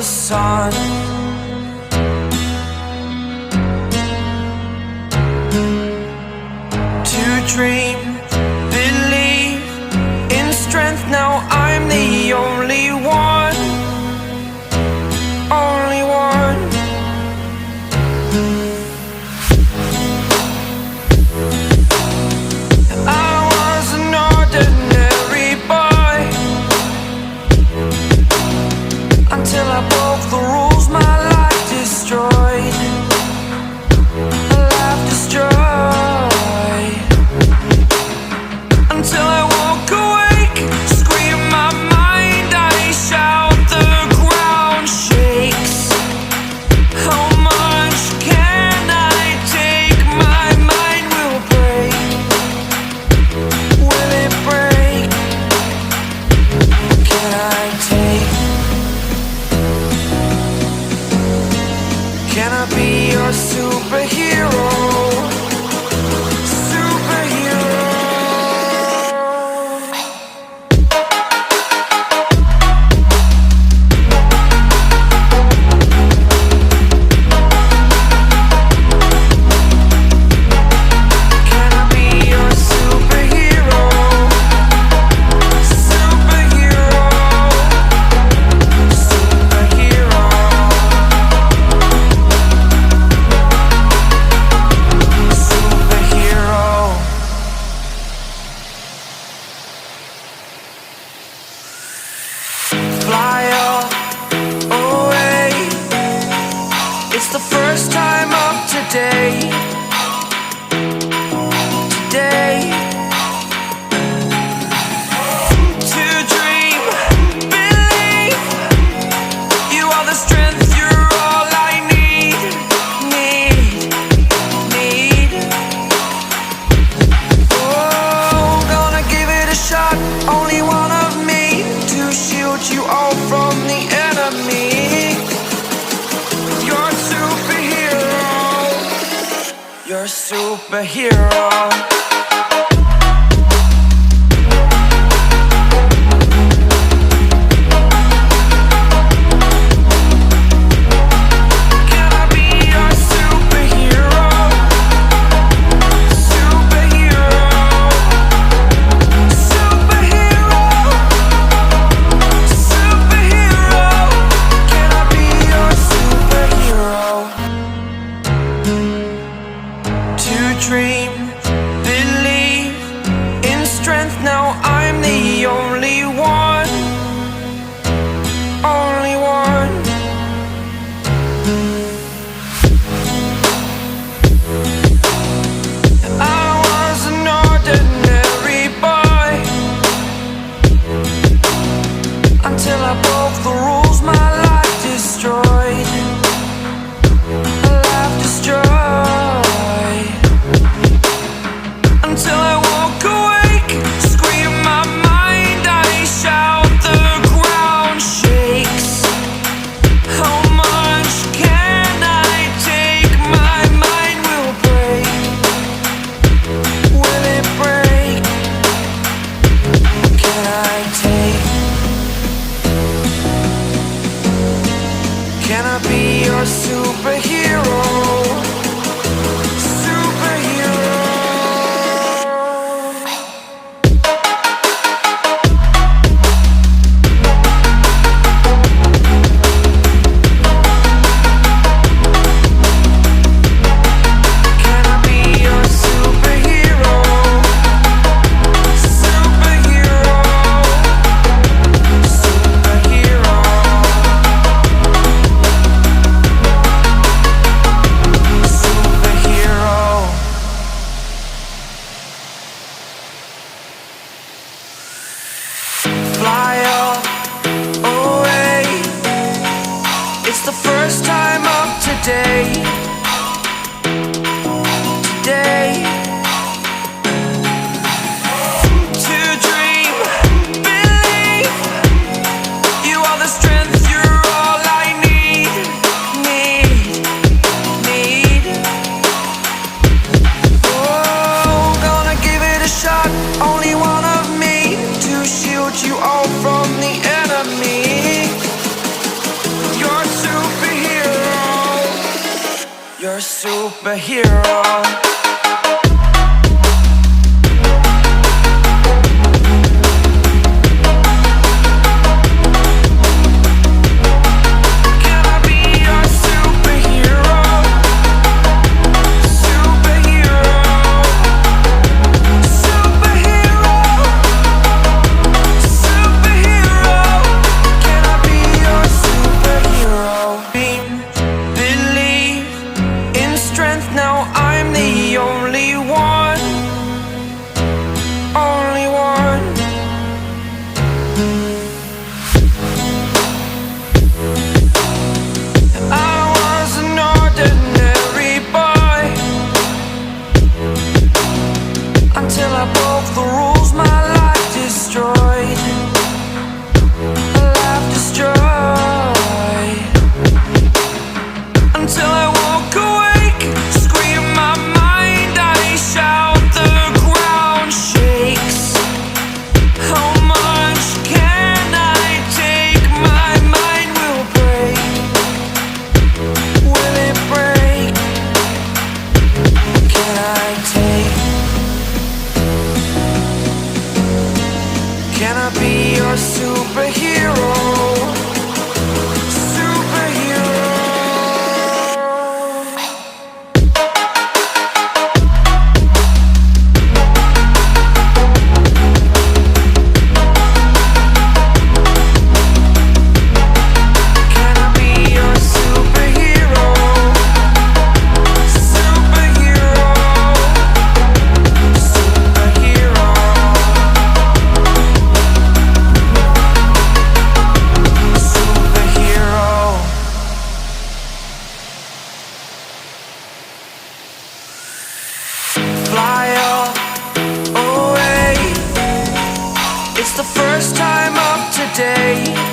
sun. To dream, believe in strength. Now I'm the only one, only one. I was an ordinary boy until I broke the rules. My life destroyed, life destroyed. Until I woke awake, scream my mind, I shout, the ground shakes. How much can I take? My mind will break. Will it break? Can I take? Can I be your superhero? Fly away. It's the first time of today. Today. To dream, believe. You are the strength, you're all I need. Oh, gonna give it a shot. Only one of me to shield you all from the enemy. You're a superhero. You're a superhero. Can I be your superhero? Superhero. Superhero. Superhero. Can I be your superhero? To dream, believe in strength. Now I'm the only one, only one. I was an ordinary boy until I broke the rules. My life destroyed, life destroyed. Until I woke awake, scream my mind, I shout, the ground shakes. How much can I take? My mind will break. Will it break? Can I take? Can I be your superhero? Superhero. Can I be your superhero? Superhero. Superhero. Superhero. Fly away. It's the first time of today. Today. To dream, believe. You are the strength, you're all I need. Oh, gonna give it a shot. Only one of me to shield you all from the enemy. You're superhero. Now I'm the only one, only one. I was an ordinary boy until I broke the rules, my life destroyed, a life destroyed. Until I woke awake, can I be your superhero? Fly away. It's the first time of today.